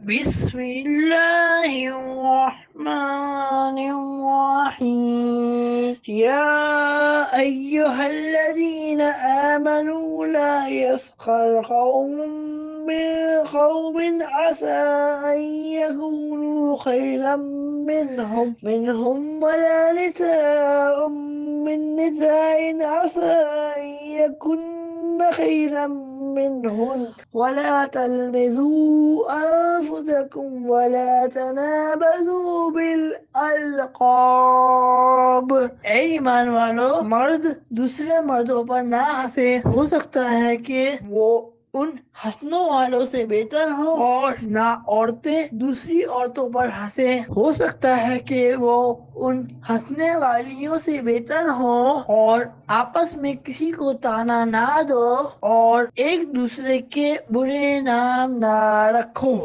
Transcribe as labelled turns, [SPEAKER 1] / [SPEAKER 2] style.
[SPEAKER 1] بسم الله الرحمن الرحيم يا أيها الذين آمنوا لا يسخر قوم من قوم عسى أن يكونوا خيرا منهم ولا نساء من نساء عسى أن يكن خيرا منهن ولا تلمزوا أنفسكم ولا تنابزوا بالألقاب۔ اے ایمان والو، مرد دوسرے مردوں پر نہ ہنسے، ہو سکتا ہے کہ وہ ان ہنسنوں والوں سے بہتر ہو، اور نہ عورتیں دوسری عورتوں پر ہنسے، ہو سکتا ہے کہ وہ ان ہنسنے والیوں سے بہتر ہو، اور آپس میں کسی کو تانا نہ دو اور ایک دوسرے کے برے نام نہ رکھو۔